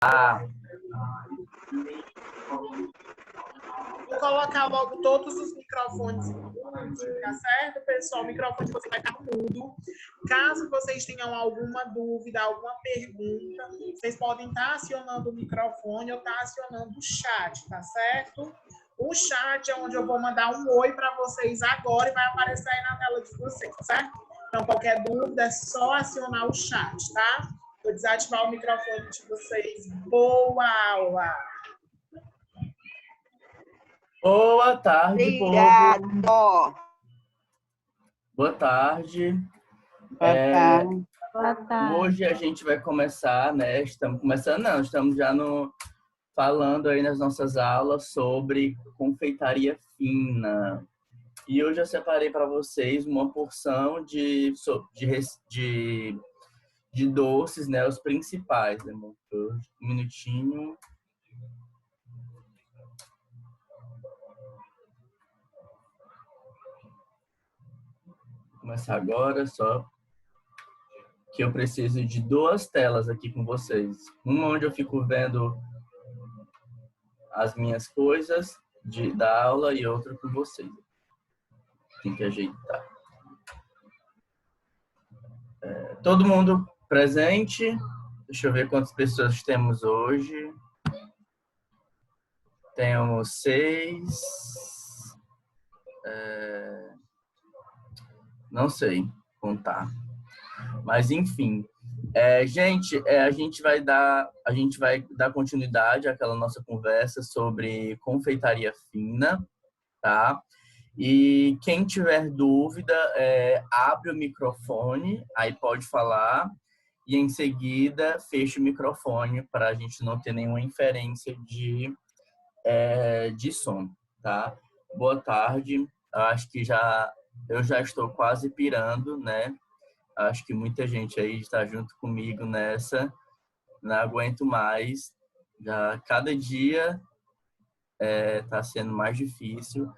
Ah, Vou colocar logo todos os microfones, tá certo, pessoal? O microfone de vocês vai estar mudo. Caso vocês tenham alguma dúvida, alguma pergunta, vocês podem estar acionando o microfone ou estar acionando o chat, tá certo? O chat é onde eu vou mandar um oi para vocês agora e vai aparecer aí na tela de vocês, tá certo? Então, qualquer dúvida é só acionar o chat, tá? Vou desativar o microfone de vocês. Boa aula! boa tarde, Obrigado. povo. Boa tarde. Boa tarde. Boa tarde. Hoje a gente vai começar, né? Estamos começando, não, estamos já falando aí nas nossas aulas sobre confeitaria fina. E hoje eu separei para vocês uma porção de doces, né? Os principais, né? Um minutinho. Vou começar agora, só que eu preciso de duas telas aqui com vocês. Uma onde eu fico vendo as minhas coisas da aula e outra com vocês. Tem que ajeitar. Todo mundo presente? Deixa eu ver quantas pessoas temos hoje. Temos 6. Não sei contar. Mas, enfim. Gente, a gente vai dar continuidade àquela nossa conversa sobre confeitaria fina, tá? E quem tiver dúvida, abre o microfone, aí pode falar, e em seguida fecha o microfone para a gente não ter nenhuma inferência de som, tá? Boa tarde. Acho que eu já estou quase pirando, né? Acho que muita gente aí está junto comigo nessa. Não aguento mais. Já cada dia está sendo mais difícil,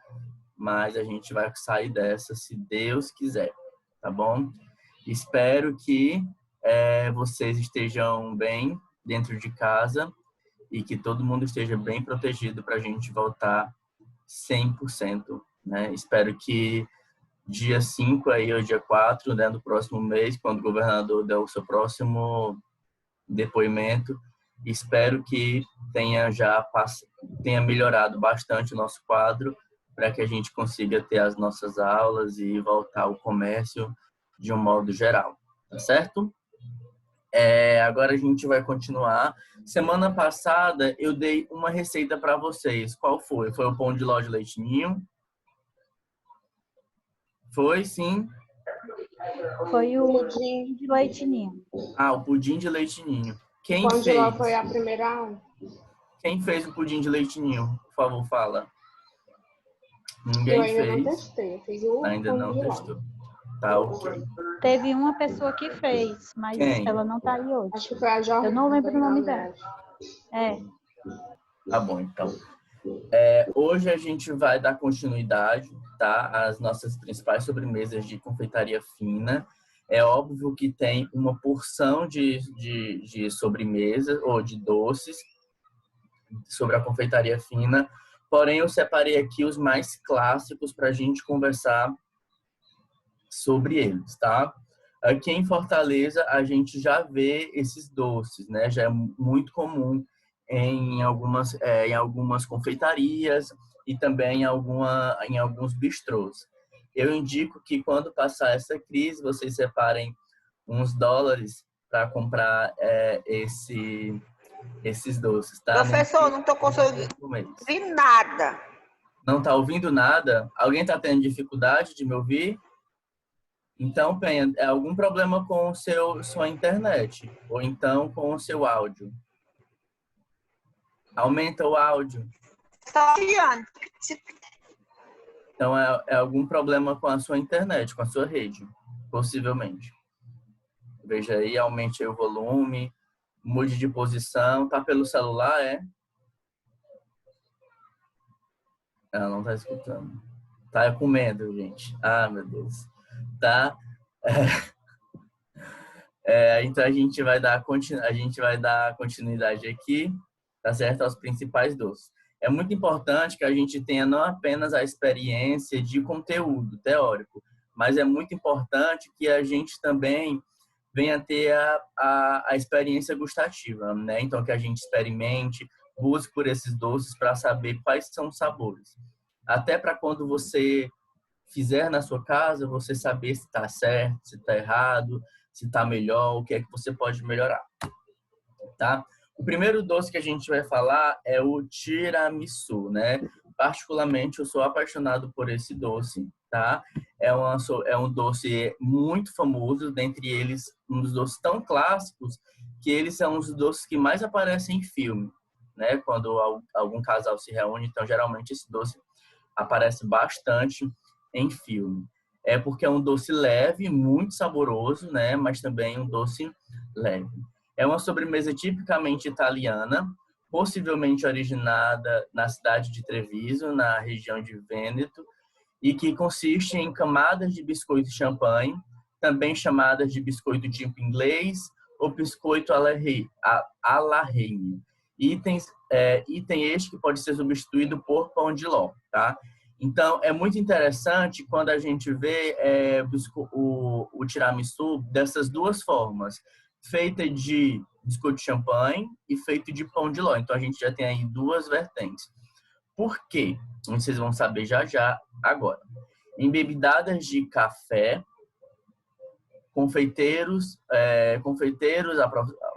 mas a gente vai sair dessa se Deus quiser, tá bom? Espero que vocês estejam bem dentro de casa e que todo mundo esteja bem protegido para a gente voltar 100%, né? Espero que dia 5 aí, ou dia 4, né, do próximo mês, quando o governador der o seu próximo depoimento, espero que tenha melhorado bastante o nosso quadro para que a gente consiga ter as nossas aulas e voltar ao comércio de um modo geral, tá certo? Agora a gente vai continuar. Semana passada eu dei uma receita para vocês. Qual foi? Foi o pão de ló de leite ninho? Foi, sim. Foi o pudim de leite ninho. Ah, o pudim de leite ninho. Quem Pão de ló fez? foi a primeira aula. Quem fez o pudim de leite ninho? Por favor, fala. Ninguém Eu ainda fez. não testei, eu fiz o Ainda pão não de ló. testou. Tá, ok. Teve uma pessoa que fez, mas Quem? ela não tá aí hoje. Acho que foi a Jordana. Eu não lembro o nome dela. Tá bom, então. Hoje a gente vai dar continuidade, tá, às nossas principais sobremesas de confeitaria fina. É óbvio que tem uma porção de sobremesas ou de doces sobre a confeitaria fina, porém eu separei aqui os mais clássicos para a gente conversar sobre eles, tá? Aqui em Fortaleza a gente já vê esses doces, né? Já é muito comum em algumas confeitarias e também em alguns bistrôs. Eu indico que quando passar essa crise, vocês separem uns dólares para comprar esses doces, tá? Professor, não estou conseguindo ouvir nada. Não está ouvindo nada? Alguém está tendo dificuldade de me ouvir? Então, Penha, é algum problema com sua internet ou então com o seu áudio? Aumenta o áudio. Então, é algum problema com a sua internet, com a sua rede, possivelmente. Veja aí, aumente aí o volume, mude de posição. Tá pelo celular, é? Ela não tá escutando. Tá com medo, gente. Ah, meu Deus. Tá? Então, a gente vai dar continuidade aqui, tá certo? Aos principais doces. É muito importante que a gente tenha não apenas a experiência de conteúdo teórico, mas é muito importante que a gente também venha ter a experiência gustativa, né? Então, que a gente experimente, busque por esses doces para saber quais são os sabores. Até para quando você fizer na sua casa, você saber se está certo, se está errado, se está melhor, o que é que você pode melhorar, tá? O primeiro doce que a gente vai falar é o tiramisu, né? Particularmente, eu sou apaixonado por esse doce, tá? É um doce muito famoso, dentre eles, um dos doces tão clássicos que eles são os doces que mais aparecem em filme, né? Quando algum casal se reúne, então, geralmente, esse doce aparece bastante em filme. É porque é um doce leve, muito saboroso, né? Mas também um doce leve. É uma sobremesa tipicamente italiana, possivelmente originada na cidade de Treviso, na região de Vêneto, e que consiste em camadas de biscoito champanhe, também chamadas de biscoito tipo inglês ou biscoito à la reine. Item este que pode ser substituído por pão de ló, tá? Então, é muito interessante quando a gente vê o tiramisu dessas duas formas, feita de biscoito de champanhe e feito de pão de ló. Então, a gente já tem aí duas vertentes. Por quê? Vocês vão saber já agora. Embebidadas de café, confeiteiros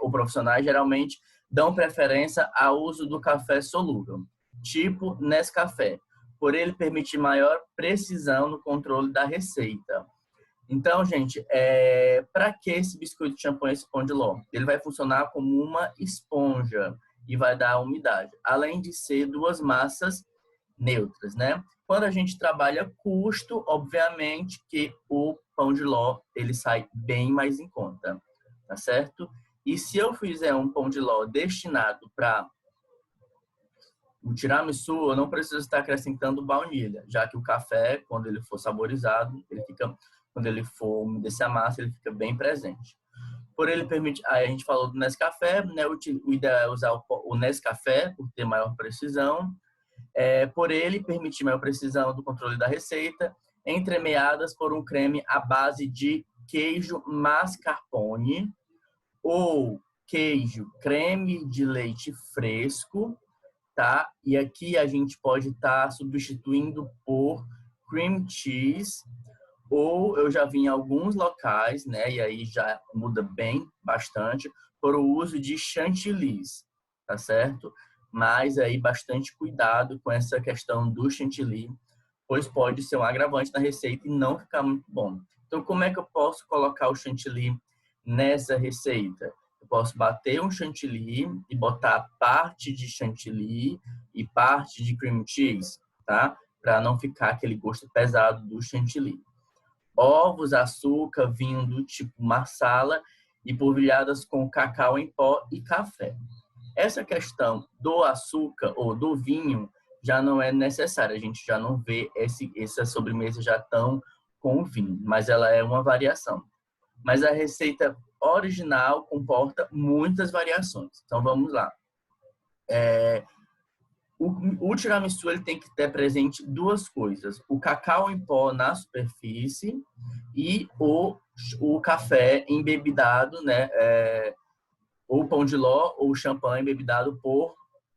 ou profissionais geralmente dão preferência ao uso do café solúvel, tipo Nescafé, por ele permitir maior precisão no controle da receita. Então, gente, para que esse biscoito de champanhe, esse pão de ló? Ele vai funcionar como uma esponja e vai dar umidade, além de ser duas massas neutras, né? Quando a gente trabalha custo, obviamente que o pão de ló, ele sai bem mais em conta, tá certo? E se eu fizer um pão de ló destinado para o tiramisu, eu não preciso estar acrescentando baunilha, já que o café, quando ele for saborizado, quando ele for umedecer a massa, ele fica bem presente. Por ele permite, aí a gente falou do Nescafé, né? O ideal é usar o Nescafé por ter maior precisão. Por ele permitir maior precisão do controle da receita, entremeadas por um creme à base de queijo mascarpone ou queijo creme de leite fresco, tá? E aqui a gente pode estar substituindo por cream cheese, ou eu já vi em alguns locais, né? E aí já muda bastante, por o uso de chantilly, tá certo? Mas aí bastante cuidado com essa questão do chantilly, pois pode ser um agravante na receita e não ficar muito bom. Então, como é que eu posso colocar o chantilly nessa receita? Eu posso bater um chantilly e botar parte de chantilly e parte de cream cheese, tá? Para não ficar aquele gosto pesado do chantilly. Ovos, açúcar, vinho do tipo marsala e polvilhadas com cacau em pó e café. Essa questão do açúcar ou do vinho já não é necessária. A gente já não vê essa sobremesa já tão com vinho, mas ela é uma variação. Mas a receita original comporta muitas variações. Então, vamos lá. O tiramisu ele tem que ter presente duas coisas. O cacau em pó na superfície e o café embebedado, né? Ou pão de ló ou champanhe embebedado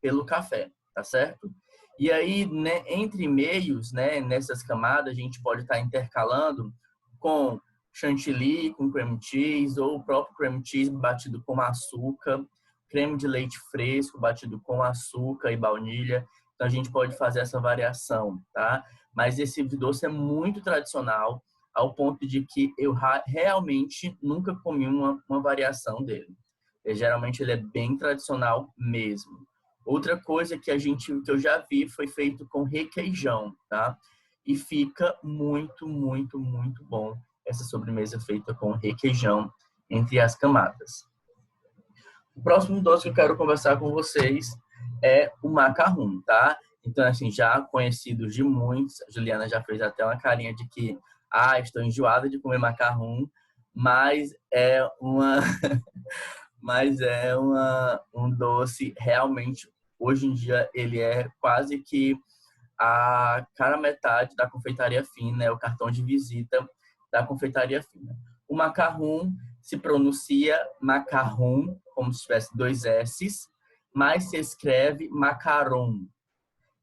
pelo café, tá certo? E aí, né, entre meios, né, nessas camadas, a gente pode estar intercalando com chantilly, com cream cheese, ou o próprio cream cheese batido com açúcar, creme de leite fresco batido com açúcar e baunilha. Então, a gente pode fazer essa variação, tá? Mas esse doce é muito tradicional, ao ponto de que eu realmente nunca comi uma variação dele. Geralmente, ele é bem tradicional mesmo. Outra coisa que eu já vi foi feito com requeijão, tá? E fica muito, muito, muito bom essa sobremesa feita com requeijão entre as camadas. O próximo doce que eu quero conversar com vocês é o macarrão, tá? Então, assim, já conhecido de muitos, a Juliana já fez até uma carinha de que, estou enjoada de comer macarrão, mas é um doce realmente, hoje em dia, ele é quase que a cara metade da confeitaria fina, é o cartão de visita da confeitaria fina. O macarrão se pronuncia macarrão, como se tivesse 2 S's, mas se escreve macaron.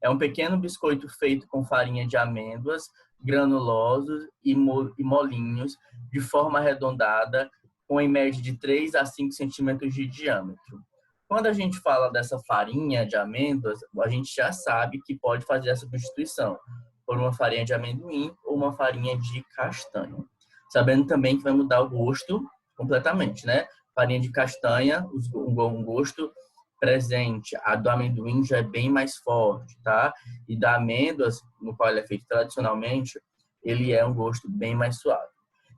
É um pequeno biscoito feito com farinha de amêndoas, granulosos e molinhos, de forma arredondada, com em média de 3 a 5 centímetros de diâmetro. Quando a gente fala dessa farinha de amêndoas, a gente já sabe que pode fazer essa substituição por uma farinha de amendoim ou uma farinha de castanha. Sabendo também que vai mudar o gosto completamente, né? Farinha de castanha, um gosto presente. A do amendoim já é bem mais forte, tá? E da amêndoas, no qual ele é feito tradicionalmente, ele é um gosto bem mais suave.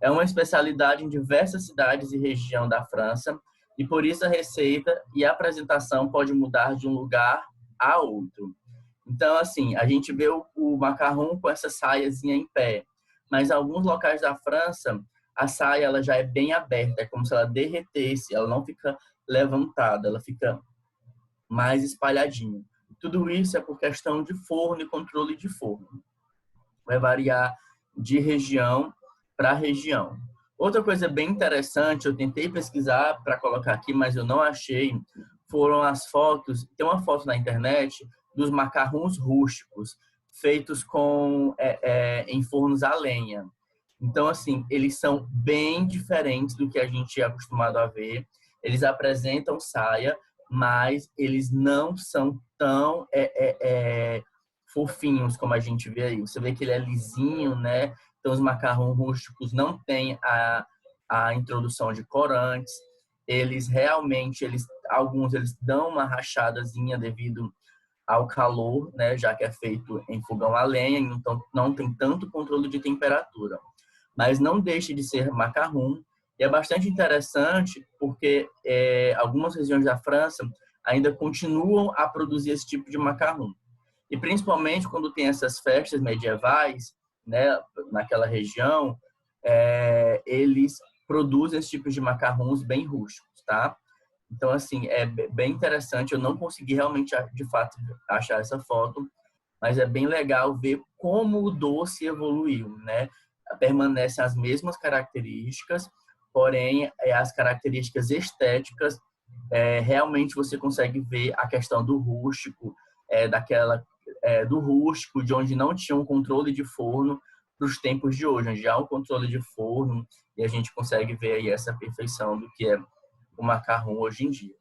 É uma especialidade em diversas cidades e regiões da França, e por isso a receita e a apresentação pode mudar de um lugar a outro. Então, assim, a gente vê o macarrão com essa saiazinha em pé, mas em alguns locais da França, a saia ela já é bem aberta, é como se ela derretesse, ela não fica levantada, ela fica mais espalhadinha. Tudo isso é por questão de forno e controle de forno. Vai variar de região para região. Outra coisa bem interessante, eu tentei pesquisar para colocar aqui, mas eu não achei, foram as fotos, tem uma foto na internet dos macarrões rústicos, feitos em fornos a lenha. Então, assim, eles são bem diferentes do que a gente é acostumado a ver. Eles apresentam saia, mas eles não são tão fofinhos como a gente vê aí. Você vê que ele é lisinho, né? Então, os macarrões rústicos não têm a introdução de corantes. Alguns eles dão uma rachadazinha devido ao calor, né? Já que é feito em fogão a lenha, então não tem tanto controle de temperatura. Mas não deixe de ser macarrão. E é bastante interessante porque algumas regiões da França ainda continuam a produzir esse tipo de macarrão. E principalmente quando tem essas festas medievais, né, naquela região, eles produzem esse tipo de macarrões bem rústicos, tá? Então, assim, é bem interessante. Eu não consegui realmente, de fato, achar essa foto, mas é bem legal ver como o doce evoluiu, né? Permanecem as mesmas características, porém, as características estéticas, realmente você consegue ver a questão do rústico, do rústico, de onde não tinha um controle de forno, para os tempos de hoje, onde há um controle de forno, e a gente consegue ver aí essa perfeição do que é o macarrão hoje em dia.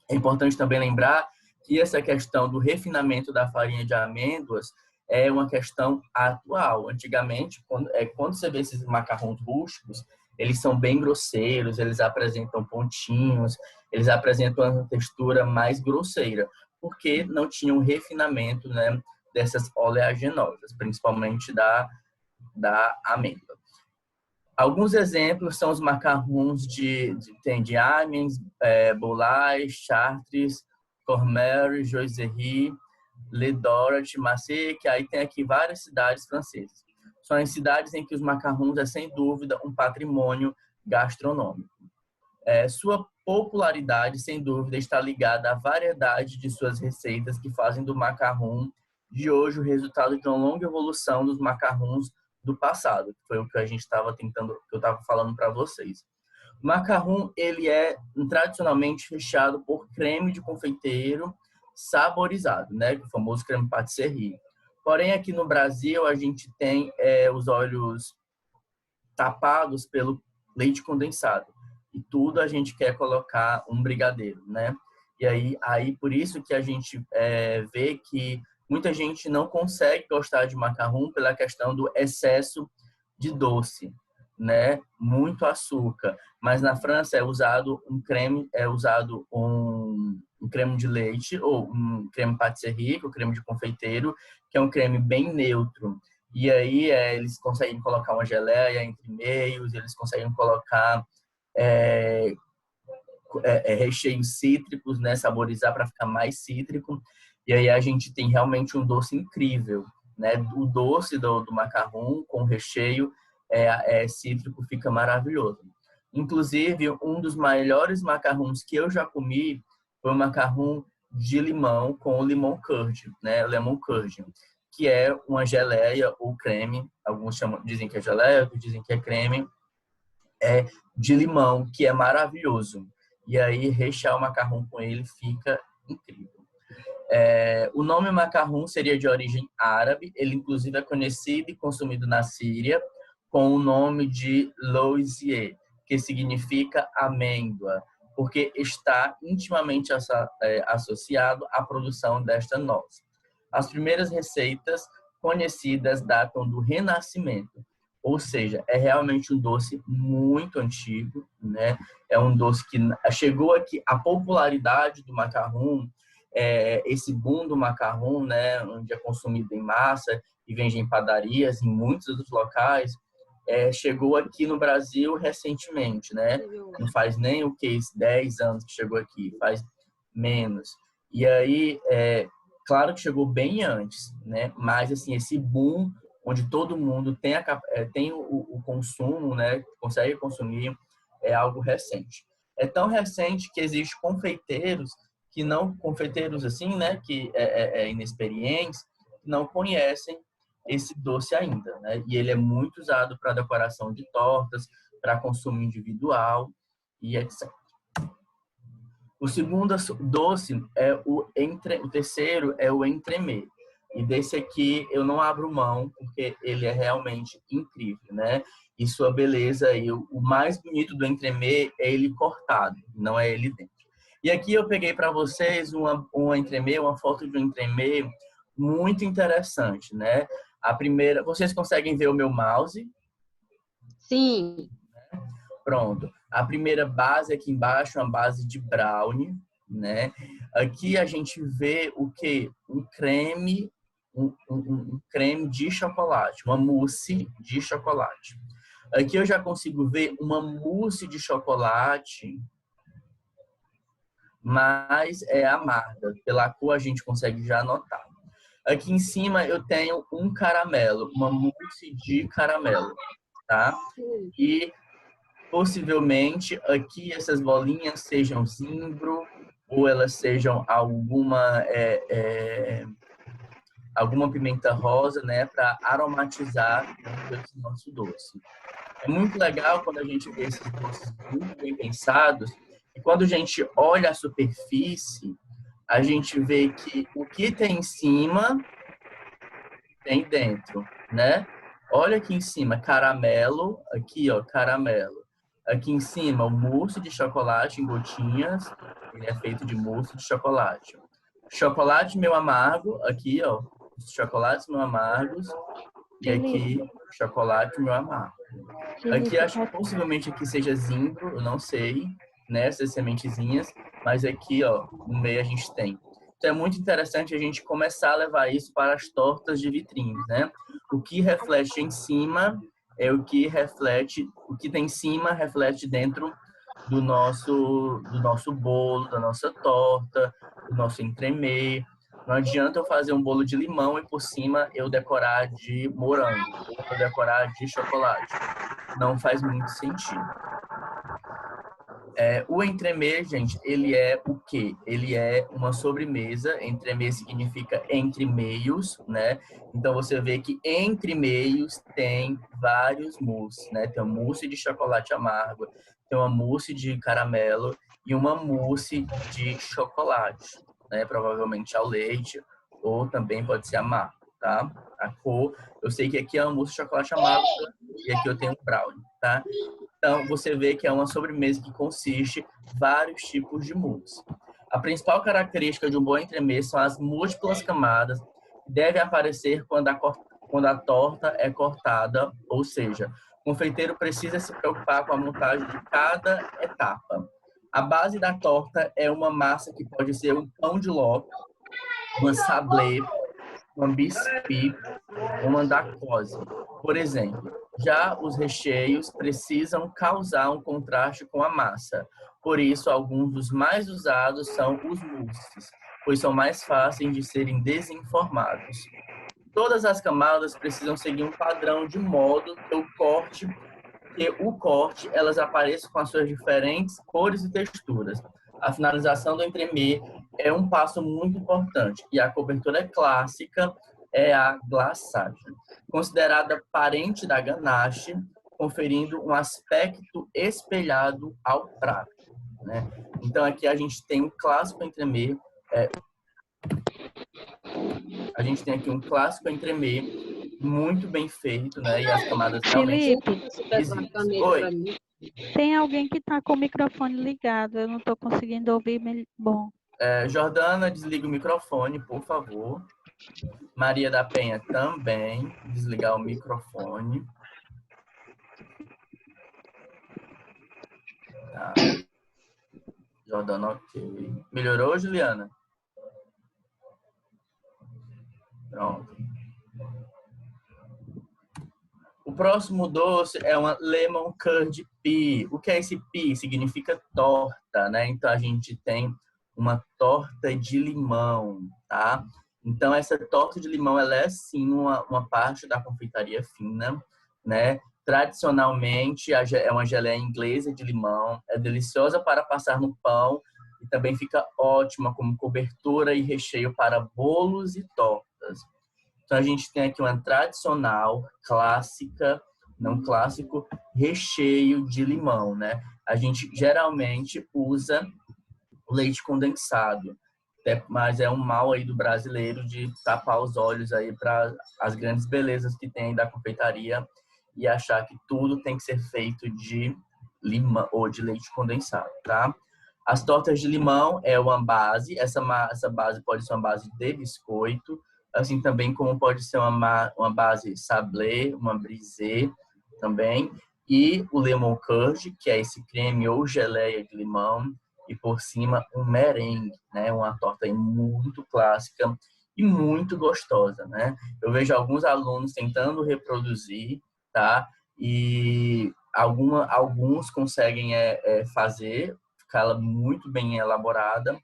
É importante também lembrar que essa questão do refinamento da farinha de amêndoas é uma questão atual. Antigamente, quando você vê esses macarrões rústicos, eles são bem grosseiros, eles apresentam pontinhos, eles apresentam uma textura mais grosseira, porque não tinham de né, dessas oleaginosas, principalmente da amêndoa. Alguns exemplos são os macarrões de Amiens, Boulay, Chartres, Cormery, Joisserie, Le Dorat, Marseille, que aí tem aqui várias cidades francesas. São as cidades em que os macarrões é, sem dúvida, um patrimônio gastronômico. Sua popularidade, sem dúvida, está ligada à variedade de suas receitas que fazem do macarrão de hoje o resultado de uma longa evolução dos macarrões do passado, que foi o que a gente estava que eu estava falando para vocês. O macarrão, ele é tradicionalmente recheado por creme de confeiteiro saborizado, né? O famoso creme pâtisserie. Porém, aqui no Brasil, a gente tem os olhos tapados pelo leite condensado. E tudo a gente quer colocar um brigadeiro, né? E aí por isso que a gente vê que muita gente não consegue gostar de macarrão pela questão do excesso de doce, né? Muito açúcar. Mas na França é usado um creme de leite ou um creme pâtisserie, que é o creme de confeiteiro, que é um creme bem neutro. E aí eles conseguem colocar uma geleia entre meios, eles conseguem colocar recheios cítricos, né? Saborizar para ficar mais cítrico. E aí a gente tem realmente um doce incrível, né? O doce do macarrão com recheio cítrico, fica maravilhoso. Inclusive, um dos melhores macarrons que eu já comi foi um macarrão de limão com limão curd, né? Lemon curd, que é uma geleia ou creme. Alguns dizem que é geleia, outros dizem que é creme. É de limão, que é maravilhoso. E aí, rechear o macarrão com ele fica incrível. O nome macarrão seria de origem árabe. Ele, inclusive, é conhecido e consumido na Síria com o nome de louzier, que significa amêndoa, porque está intimamente associado à produção desta noz. As primeiras receitas conhecidas datam do Renascimento, ou seja, é realmente um doce muito antigo, né? É um doce que chegou aqui, a popularidade do macarrão, esse boom do macarrão, né? Onde é consumido em massa e vende em padarias, em muitos outros locais, chegou aqui no Brasil recentemente, né? Não faz nem 10 anos que chegou aqui, faz menos. E aí, claro que chegou bem antes, né? Mas assim, esse boom onde todo mundo tem o consumo, né? Consegue consumir, é algo recente. É tão recente que existem confeiteiros assim, né? Que inexperientes, que não conhecem esse doce ainda, né? E ele é muito usado para decoração de tortas, para consumo individual e etc. O segundo doce o terceiro é o entremê. E desse aqui eu não abro mão, porque ele é realmente incrível, né? E sua beleza, e o mais bonito do entremê é ele cortado, não é ele dentro. E aqui eu peguei para vocês uma foto de um entremê muito interessante, né? A primeira, vocês conseguem ver o meu mouse? Sim. Pronto. A primeira base aqui embaixo é uma base de brownie, né? Aqui a gente vê o quê? Um creme de chocolate, uma mousse de chocolate. Aqui eu já consigo ver uma mousse de chocolate, mas é amarga. Pela cor a gente consegue já notar. Aqui em cima eu tenho um caramelo, uma mousse de caramelo, tá? E possivelmente aqui essas bolinhas sejam zimbro ou elas sejam alguma pimenta rosa, né, para aromatizar esse nosso doce. É muito legal quando a gente vê esses doces muito bem pensados e quando a gente olha a superfície, a gente vê que o que tem em cima tem dentro, né? Olha aqui em cima, caramelo, aqui ó, caramelo. Aqui em cima, o mousse de chocolate em gotinhas, ele é feito de mousse de chocolate. Chocolate meio amargo, aqui ó, os chocolates meio amargos, e aqui chocolate meio amargo. Aqui acho que possivelmente aqui seja zimbro, eu não sei, né, essas sementezinhas, mas aqui ó, no meio a gente tem. Então é muito interessante a gente começar a levar isso para as tortas de vitrines, né? O que reflete em cima é o que tem em cima reflete dentro do nosso bolo, da nossa torta, do nosso entremê. Não adianta eu fazer um bolo de limão e por cima eu decorar de morango, ou eu decorar de chocolate. Não faz muito sentido. O entremê, gente, ele é o quê? Ele é uma sobremesa. Entremê significa entre meios, né? Então, você vê que entre meios tem vários mousses, né? Tem uma mousse de chocolate amargo, tem uma mousse de caramelo e uma mousse de chocolate, né? Provavelmente ao leite ou também pode ser amargo, tá? A cor, eu sei que aqui é uma mousse de chocolate amargo e aqui eu tenho um brownie, tá? Então, você vê que é uma sobremesa que consiste em vários tipos de mousse. A principal característica de um bom entremê são as múltiplas camadas que devem aparecer quando a torta é cortada, ou seja, o confeiteiro precisa se preocupar com a montagem de cada etapa. A base da torta é uma massa que pode ser um pão de ló, uma sablé, uma biscuit, uma dacose, por exemplo. Já os recheios precisam causar um contraste com a massa. Por isso, alguns dos mais usados são os mousses, pois são mais fáceis de serem desenformados. Todas as camadas precisam seguir um padrão de modo que o corte elas apareçam com as suas diferentes cores e texturas. A finalização do entremê é um passo muito importante e a cobertura clássica é a glaçagem, considerada parente da ganache, conferindo um aspecto espelhado ao prato, né? Então aqui a gente tem um clássico entremê, a gente tem aqui um clássico entremê muito bem feito, né? E as camadas realmente Felipe, exíguas. Oi. tem alguém que está com o microfone ligado, eu não estou conseguindo ouvir. Bom, Jordana, desliga o microfone, por favor. Maria da Penha também, desligar o microfone. Tá. Jordana, ok. Melhorou, Juliana? Pronto. O próximo doce é uma Lemon Curd Pie. O que é esse pie? Significa torta, né? Então, a gente tem uma torta de limão, tá? Então, essa torta de limão, ela é, sim, uma parte da confeitaria fina, né? Tradicionalmente, é uma geleia inglesa de limão. É deliciosa para passar no pão e também fica ótima como cobertura e recheio para bolos e tortas. Então, a gente tem aqui uma tradicional, clássica, não clássico, recheio de limão, né? A gente geralmente usa leite condensado, mas é um mal aí do brasileiro de tapar os olhos aí para as grandes belezas que tem da confeitaria e achar que tudo tem que ser feito de limão ou de leite condensado, tá? As tortas de limão é uma base, essa base pode ser uma base de biscoito, assim também como pode ser uma base sablé, uma brisée também, e o lemon curd, que é esse creme ou geleia de limão, e por cima um merengue, né? Uma torta muito clássica e muito gostosa, né? Eu vejo alguns alunos tentando reproduzir, tá? E alguns conseguem fazer, ficar ela muito bem elaborada,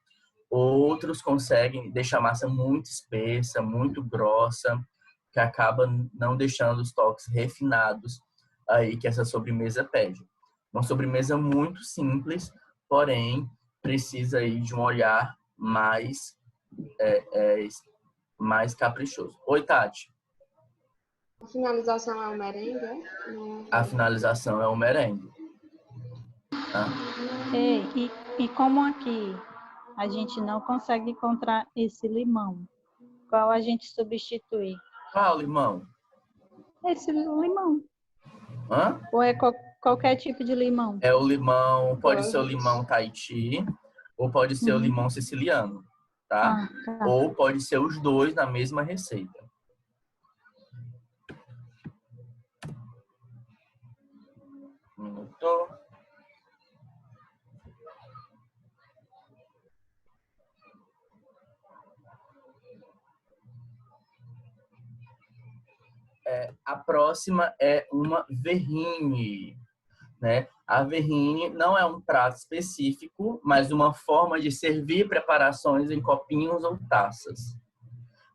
outros conseguem deixar a massa muito espessa, muito grossa, que acaba não deixando os toques refinados aí que essa sobremesa pede. Uma sobremesa muito simples, porém precisa aí de um olhar mais caprichoso. Oi, Tati. A finalização é o merengue, é? A finalização é o merengue. Tá? e como aqui a gente não consegue encontrar esse limão, qual a gente substitui? Qual limão? Esse limão. Hã? Ou é qualquer tipo de limão? É o limão, pode ser o limão Tahiti, ou pode ser o limão siciliano, tá? Tá. Ou pode ser os dois na mesma receita. Um minuto. A próxima é uma verrine, né? A verrine não é um prato específico, mas uma forma de servir preparações em copinhos ou taças.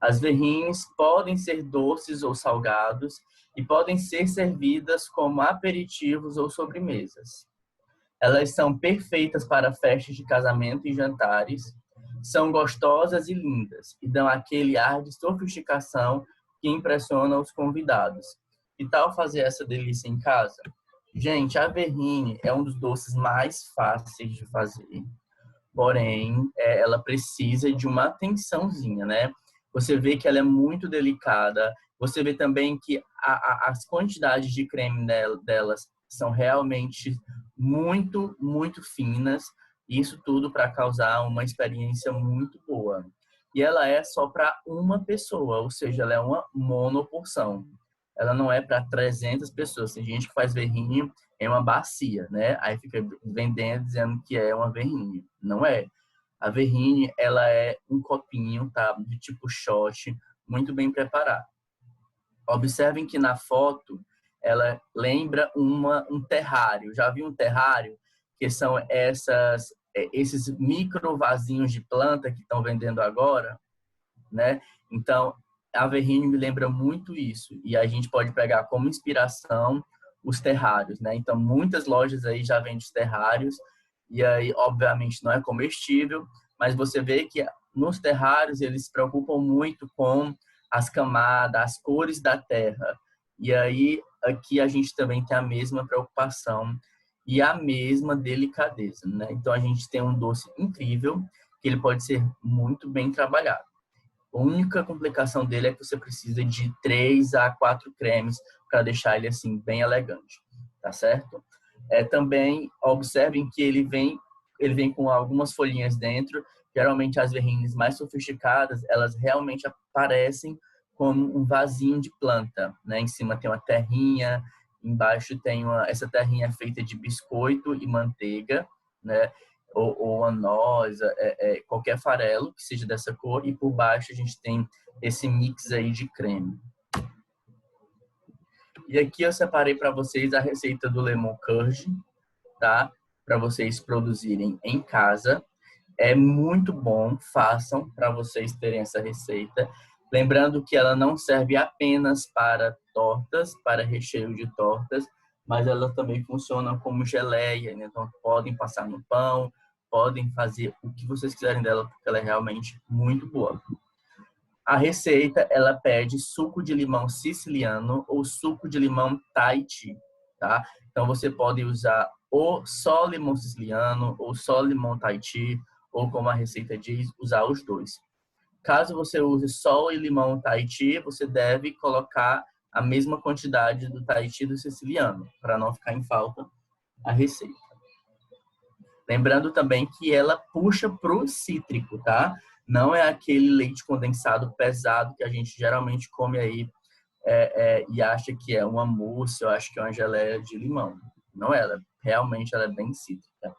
As verrines podem ser doces ou salgados e podem ser servidas como aperitivos ou sobremesas. Elas são perfeitas para festas de casamento e jantares, são gostosas e lindas e dão aquele ar de sofisticação que impressiona os convidados. Que tal fazer essa delícia em casa? Gente, a verrine é um dos doces mais fáceis de fazer, porém, ela precisa de uma atençãozinha, né? Você vê que ela é muito delicada, você vê também que as quantidades de creme delas são realmente muito, muito finas, isso tudo para causar uma experiência muito boa. E ela é só para uma pessoa, ou seja, ela é uma monoporção. Ela não é para 300 pessoas. Tem gente que faz verrine em uma bacia, né? Aí fica vendendo dizendo que é uma verrine. Não é. A verrine, ela é um copinho, tá? De tipo shot, muito bem preparado. Observem que na foto, ela lembra um terrário. Já viu um terrário? Que são esses micro vasinhos de planta que estão vendendo agora, né? Então, a Verrine me lembra muito isso. E a gente pode pegar como inspiração os terrários, né? Então, muitas lojas aí já vendem os terrários. E aí, obviamente, não é comestível, mas você vê que nos terrários eles se preocupam muito com as camadas, as cores da terra. E aí, aqui a gente também tem a mesma preocupação e a mesma delicadeza, né? Então, a gente tem um doce incrível, que ele pode ser muito bem trabalhado. A única complicação dele é que você precisa de 3 a 4 cremes para deixar ele assim bem elegante, tá certo? Também observem que ele vem com algumas folhinhas dentro. Geralmente as verrines mais sofisticadas, elas realmente aparecem como um vasinho de planta, né? Em cima tem uma terrinha, embaixo tem essa terrinha é feita de biscoito e manteiga, né? Ou a noz, qualquer farelo que seja dessa cor, e por baixo a gente tem esse mix aí de creme. E aqui eu separei para vocês a receita do lemon curd, tá? Para vocês produzirem em casa. É muito bom, façam para vocês terem essa receita. Lembrando que ela não serve apenas para tortas, para recheio de tortas, mas ela também funciona como geleia, né? Então podem passar no pão, podem fazer o que vocês quiserem dela, porque ela é realmente muito boa. A receita, ela pede suco de limão siciliano ou suco de limão Tahiti, tá? Então, você pode usar ou só limão siciliano ou só limão Tahiti, ou como a receita diz, usar os dois. Caso você use só o limão Tahiti, você deve colocar a mesma quantidade do Tahiti e do siciliano, para não ficar em falta a receita. Lembrando também que ela puxa pro cítrico, tá? Não é aquele leite condensado pesado que a gente geralmente come aí e acha que é uma mousse, eu acho que é uma geleia de limão. Não é, realmente ela é bem cítrica.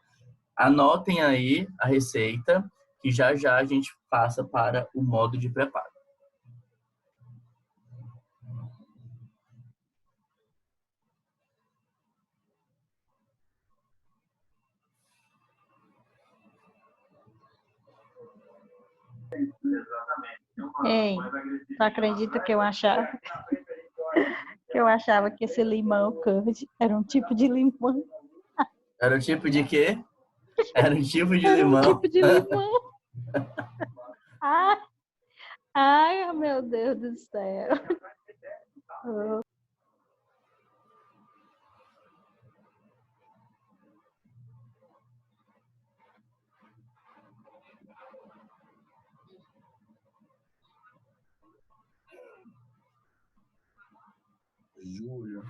Anotem aí a receita, que já já a gente passa para o modo de preparo. Ei, tu acredita que eu achava que esse limão curd era um tipo de limão? Era o tipo de quê? Era um tipo de Era um limão? tipo de limão. Ai, ai, meu Deus do céu. Júlio.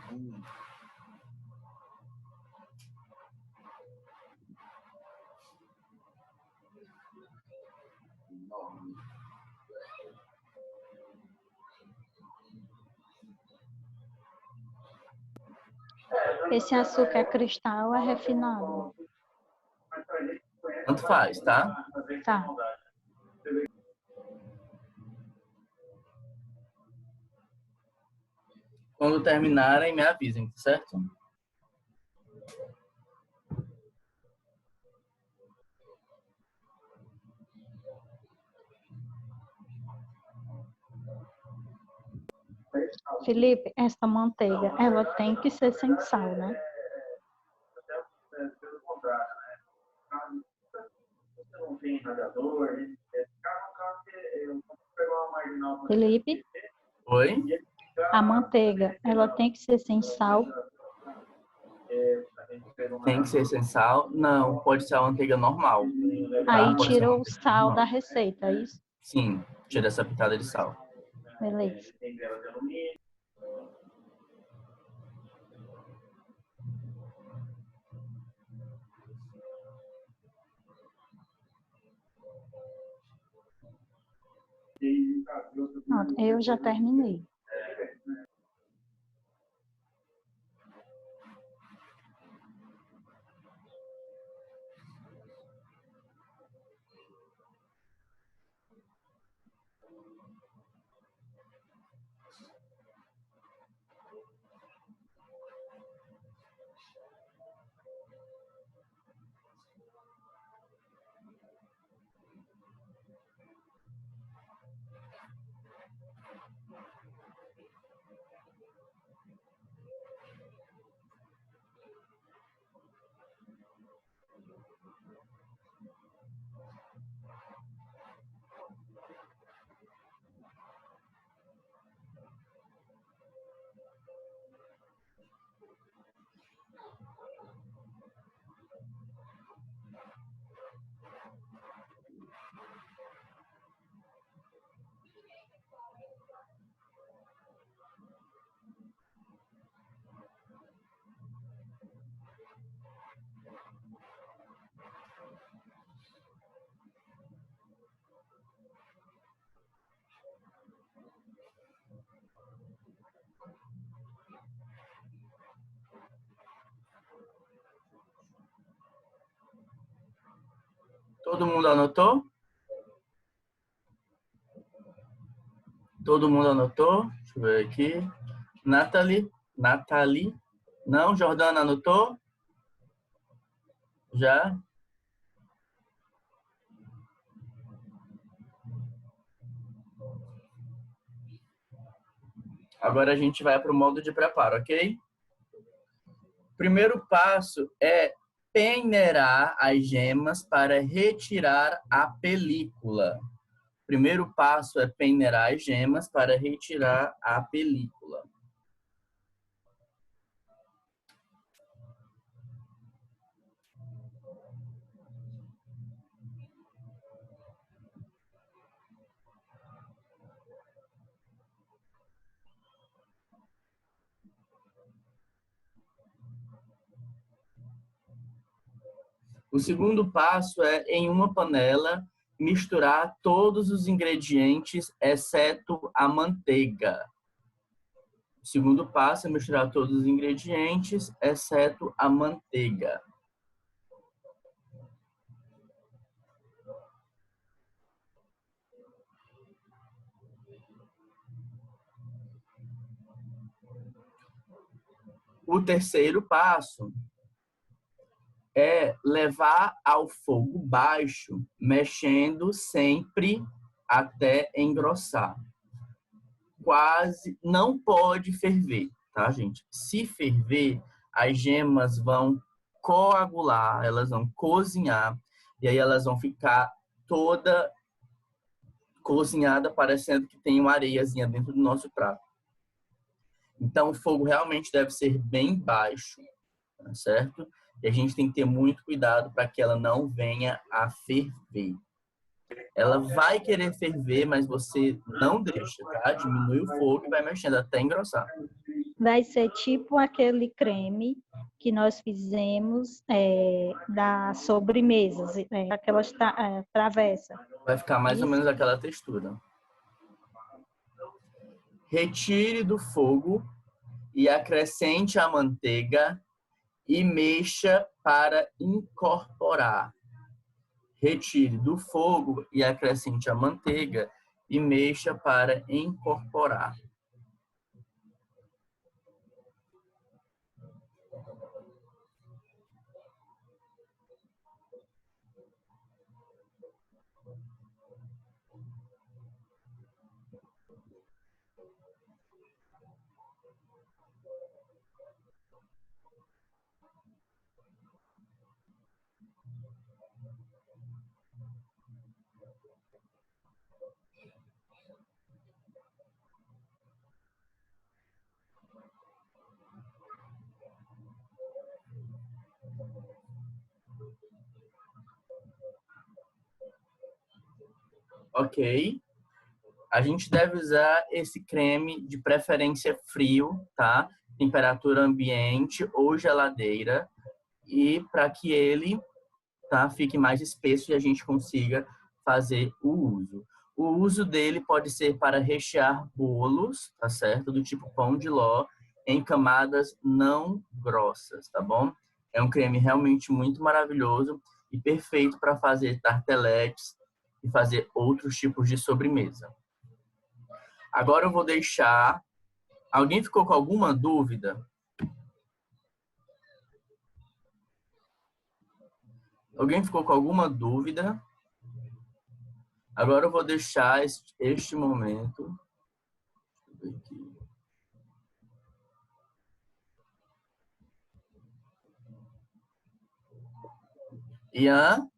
Esse açúcar é cristal ou é refinado? Tanto faz, tá? Tá. Quando terminarem, me avisem, certo? Felipe, essa manteiga, ela tem que ser sem sal, né? Felipe, Oi? a manteiga, ela tem que ser sem sal. Tem que ser sem sal? Não, pode ser a manteiga normal. Aí Pode ser tira uma o manteiga sal normal. da receita, é isso? Sim, tira essa pitada de sal. Beleza. Pronto, eu já terminei. Todo mundo anotou? Todo mundo anotou? Deixa eu ver aqui. Nathalie. Não, Jordana anotou? Já? Agora a gente vai para o modo de preparo, ok? Primeiro passo é peneirar as gemas para retirar a película. Primeiro passo é peneirar as gemas para retirar a película. O segundo passo é, em uma panela, misturar todos os ingredientes, exceto a manteiga. O segundo passo é misturar todos os ingredientes, exceto a manteiga. O terceiro passo é levar ao fogo baixo, mexendo sempre até engrossar. Quase não pode ferver, tá, gente? Se ferver, as gemas vão coagular, elas vão cozinhar, e aí elas vão ficar toda cozinhada, parecendo que tem uma areiazinha dentro do nosso prato. Então, o fogo realmente deve ser bem baixo, tá certo? E a gente tem que ter muito cuidado para que ela não venha a ferver. Ela vai querer ferver, mas você não deixa, tá? Diminui o fogo e vai mexendo até engrossar. Vai ser tipo aquele creme que nós fizemos das sobremesas, aquelas travessas. Vai ficar mais ou menos aquela textura. Retire do fogo e acrescente a manteiga e mexa para incorporar. Retire do fogo e acrescente a manteiga e mexa para incorporar. Ok? A gente deve usar esse creme de preferência frio, tá? Temperatura ambiente ou geladeira, e para que ele, tá, fique mais espesso e a gente consiga fazer o uso. O uso dele pode ser para rechear bolos, tá certo? Do tipo pão de ló, em camadas não grossas, tá bom? É um creme realmente muito maravilhoso e perfeito para fazer tarteletes e fazer outros tipos de sobremesa. Agora eu vou deixar... Alguém ficou com alguma dúvida? Alguém ficou com alguma dúvida? Agora eu vou deixar este momento. Deixa eu ver aqui. Ian?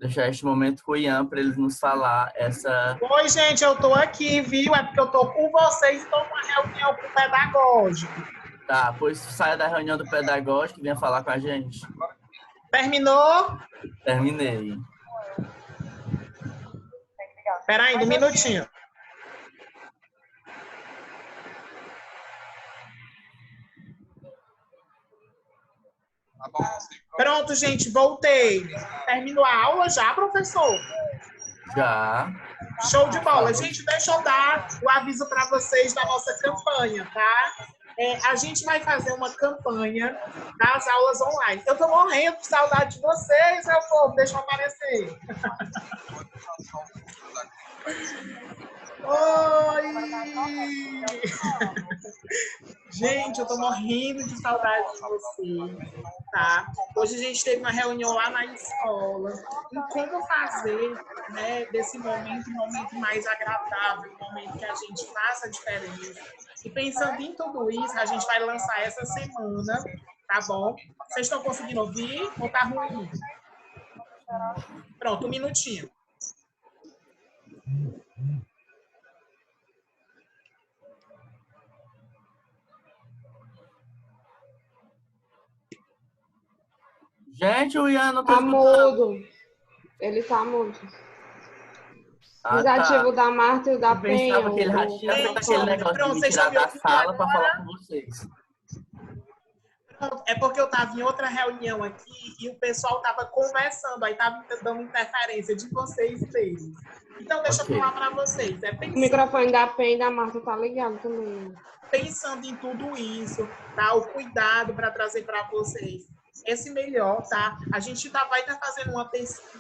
Deixar este momento com o Ian para ele nos falar essa... Oi, gente, eu tô aqui, viu? É porque eu tô com vocês e tô numa reunião com o pedagógico. Tá, pois saia da reunião do pedagógico e venha falar com a gente. Terminou? Terminei. Espera aí, um minutinho. Pronto, gente, voltei. Terminou a aula já, professor? Já. Show de bola. Gente, deixa eu dar o aviso para vocês da nossa campanha, tá? A gente vai fazer uma campanha das aulas online. Eu tô morrendo de saudade de vocês, meu povo. Deixa eu aparecer. Oi! Gente, eu tô morrendo de saudade de vocês, tá? Hoje a gente teve uma reunião lá na escola em como fazer, né, desse momento um momento mais agradável, um momento que a gente faça a diferença. E pensando em tudo isso, a gente vai lançar essa semana, tá bom? Vocês estão conseguindo ouvir ou tá ruim? Pronto, um minutinho. Gente, o Ian não tá Tá escutando. mudo. Ele tá mudo. Ah, Desativa tá. o da Marta e o da Eu pensava Penha. que ele já tinha feito aquele negócio Pronto, de me vocês tirar estão me da ouvindo sala para agora? falar com vocês. É porque eu estava em outra reunião aqui e o pessoal estava conversando, aí estava dando interferência de vocês e deles. Então, deixa eu falar para vocês. O microfone da Penha e da Marta tá ligado também. Pensando em tudo isso, tá? O cuidado para trazer para vocês esse melhor, tá? A gente vai estar fazendo uma pesquisa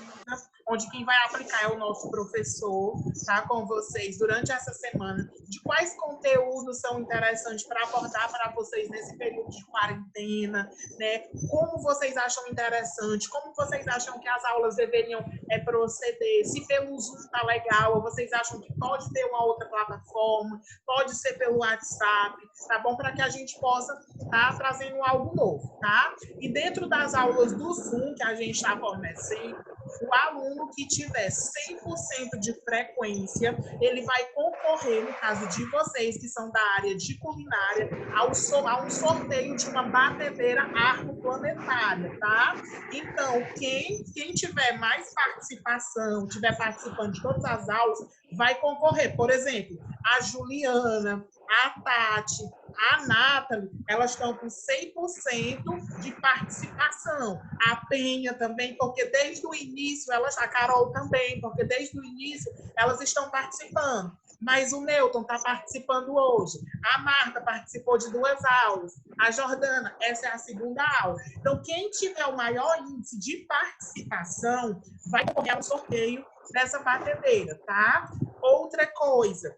onde quem vai aplicar é o nosso professor, tá? Com vocês durante essa semana, de quais conteúdos são interessantes para abordar para vocês nesse período de quarentena, né? Como vocês acham interessante, como vocês acham que as aulas deveriam proceder, se pelo Zoom tá legal, ou vocês acham que pode ter uma outra plataforma, pode ser pelo WhatsApp, tá bom? Para que a gente possa estar trazendo algo novo, tá? E dentro das aulas do Zoom que a gente está fornecendo, o aluno que tiver 100% de frequência, ele vai concorrer, no caso de vocês que são da área de culinária, a um sorteio de uma batedeira arco-planetária, tá? Então, quem tiver mais participação, tiver participando de todas as aulas, vai concorrer. Por exemplo, a Juliana, a Tati, a Nathalie, elas estão com 100% de participação. A Penha também, porque desde o início, a Carol também, porque desde o início elas estão participando. Mas o Newton está participando hoje. A Marta participou de 2 aulas. A Jordana, essa é a 2ª aula. Então, quem tiver o maior índice de participação vai concorrer ao sorteio dessa batedeira, tá? Outra coisa,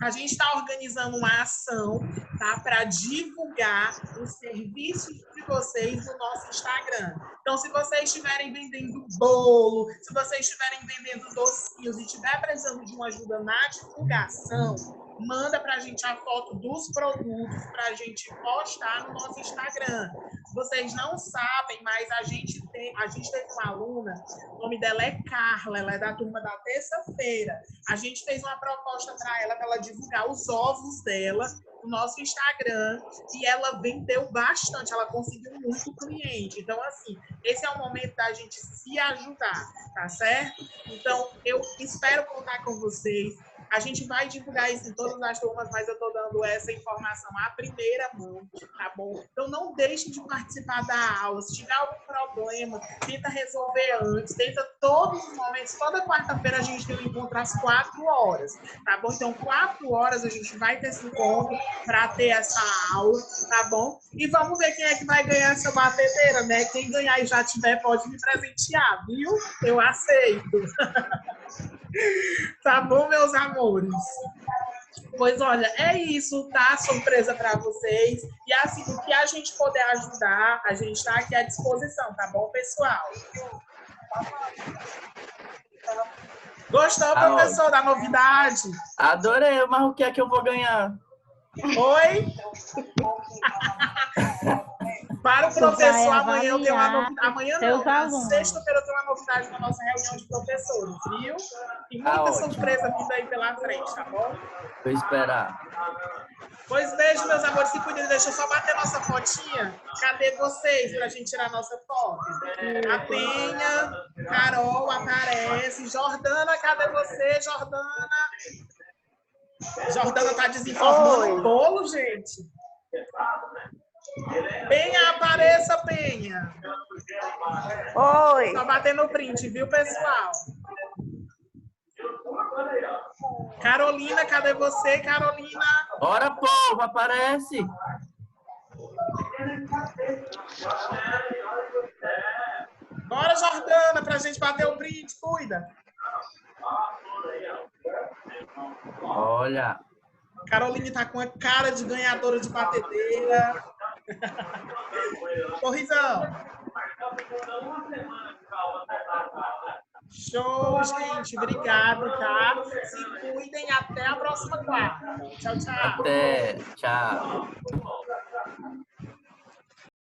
a gente está organizando uma ação, tá, para divulgar os serviços de vocês no nosso Instagram. Então, se vocês estiverem vendendo bolo, se vocês estiverem vendendo docinhos e estiver precisando de uma ajuda na divulgação, manda para a gente a foto dos produtos para a gente postar no nosso Instagram. Vocês não sabem, mas a gente teve uma aluna, o nome dela é Carla, ela é da turma da terça-feira. A gente fez uma proposta para ela divulgar os ovos dela no nosso Instagram e ela vendeu bastante, ela conseguiu muito cliente. Então, assim, esse é o momento da gente se ajudar, tá certo? Então, eu espero contar com vocês. A gente vai divulgar isso em todas as turmas, mas eu estou dando essa informação à primeira mão, tá bom? Então, não deixem de participar da aula. Se tiver algum problema, tenta resolver antes, tenta todos os momentos. Toda quarta-feira a gente tem um encontro às 4 horas, tá bom? Então, 4 horas a gente vai ter esse encontro para ter essa aula, tá bom? E vamos ver quem é que vai ganhar essa batedeira, né? Quem ganhar e já tiver pode me presentear, viu? Eu aceito. Tá bom, meus amores? Pois olha, é isso, tá? Surpresa para vocês. E assim, o que a gente puder ajudar, a gente está aqui à disposição, tá bom, pessoal? Gostou, professor, da novidade? Adorei, mas o que é que eu vou ganhar? Oi? Para o professor, amanhã eu tenho uma novidade. Amanhã não, na sexta-feira eu tenho uma novidade na nossa reunião de professores, viu? E muita surpresa vindo aí pela frente, tá bom? Vou esperar. Pois beijo, meus amores. Se cuidem, deixa eu só bater nossa fotinha. Cadê vocês pra gente tirar nossa foto? A Penha, Carol aparece. Jordana, cadê você, Jordana? Jordana tá desinformando o bolo, gente. Penha, apareça, Penha. Oi. Só bater no print, viu, pessoal? Carolina, cadê você, Carolina? Ora, povo, aparece. Bora, Jordana, pra gente bater o brinde, cuida. Olha. Caroline tá com a cara de ganhadora de batedeira. Sorrisão. Show, gente. Obrigado, tá? Se cuidem. Até a próxima quarta. Tchau, tchau. Até. Tchau.